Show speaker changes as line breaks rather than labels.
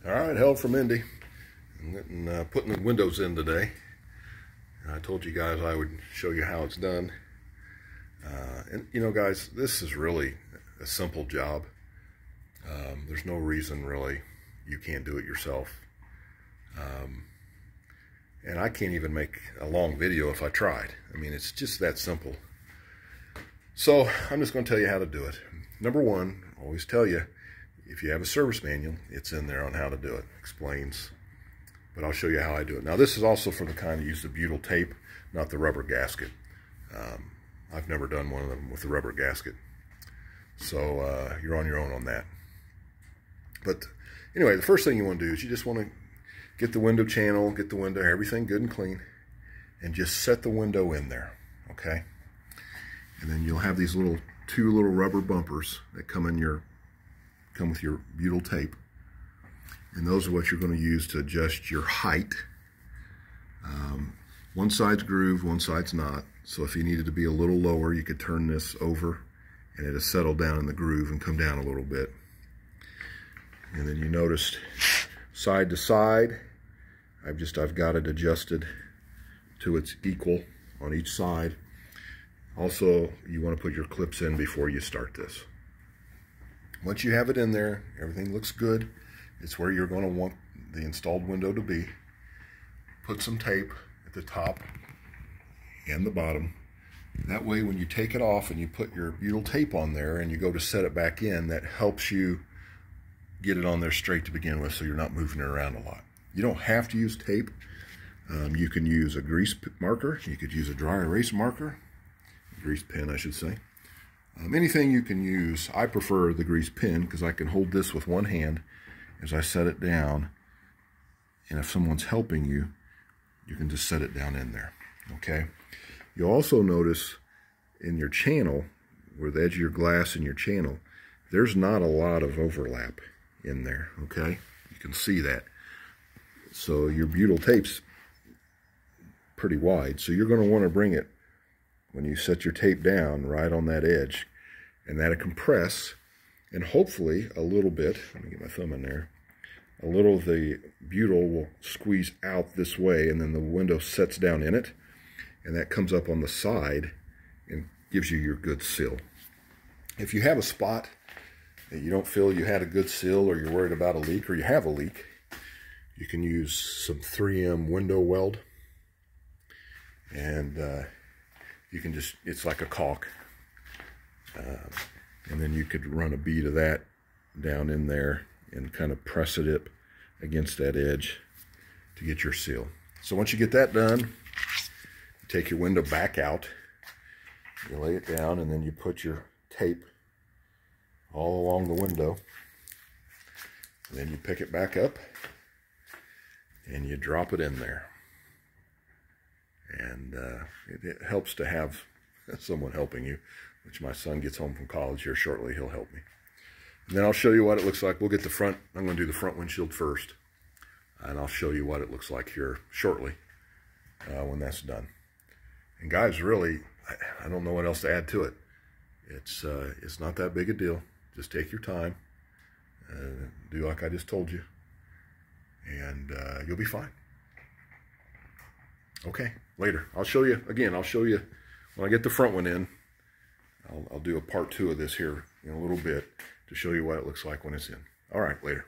All right, Hell from Indy. And putting the windows in today. I told you guys I would show you how it's done. And you know, guys, this is really a simple job. There's no reason really you can't do it yourself. And I can't even make a long video if I tried. I mean, it's just that simple. So I'm just going to tell you how to do it. Number one, I always tell you, if you have a service manual, it's in there on how to do it. Explains. But I'll show you how I do it. Now, this is also for the kind that use the butyl tape, not the rubber gasket. I've never done one of them with the rubber gasket. So you're on your own on that. But anyway, the first thing you want to do is you just want to get the window channel, get the window, everything good and clean, and just set the window in there, okay? And then you'll have these two little rubber bumpers that come with your butyl tape. And those are what you're going to use to adjust your height. One side's grooved, one side's not. So if you needed to be a little lower, you could turn this over and it'll settle down in the groove and come down a little bit. And then you noticed side to side, I've got it adjusted to its equal on each side. Also, you want to put your clips in before you start this. Once you have it in there, everything looks good. It's where you're going to want the installed window to be. Put some tape at the top and the bottom. That way, when you take it off and you put your butyl tape on there and you go to set it back in, that helps you get it on there straight to begin with, so you're not moving it around a lot. You don't have to use tape. You can use a grease marker. You could use a dry erase marker. A grease pen, I should say. Anything you can use. I prefer the grease pen because I can hold this with one hand as I set it down. And if someone's helping you, you can just set it down in there. Okay. You'll also notice in your channel, where the edge of your glass and your channel, there's not a lot of overlap in there. Okay. You can see that. So your butyl tape's pretty wide. So you're going to want to bring it, when you set your tape down, right on that edge, and that'll compress, and hopefully a little bit, let me get my thumb in there, a little of the butyl will squeeze out this way, and then the window sets down in it, and that comes up on the side and gives you your good seal. If you have a spot that you don't feel you had a good seal, or you're worried about a leak, or you have a leak, you can use some 3M window weld, and you can just, it's like a caulk, and then you could run a bead of that down in there and kind of press it up against that edge to get your seal. So once you get that done, you take your window back out, you lay it down, and then you put your tape all along the window, and then you pick it back up and you drop it in there. And it helps to have someone helping you, which my son gets home from college here shortly. He'll help me. And then I'll show you what it looks like. We'll get the front. I'm going to do the front windshield first. And I'll show you what it looks like here shortly when that's done. And guys, really, I don't know what else to add to it. It's not that big a deal. Just take your time. Do like I just told you. And you'll be fine. Okay, later. I'll show you, again, I'll show you when I get the front one in. I'll do a part 2 of this here in a little bit to show you what it looks like when it's in. All right, later.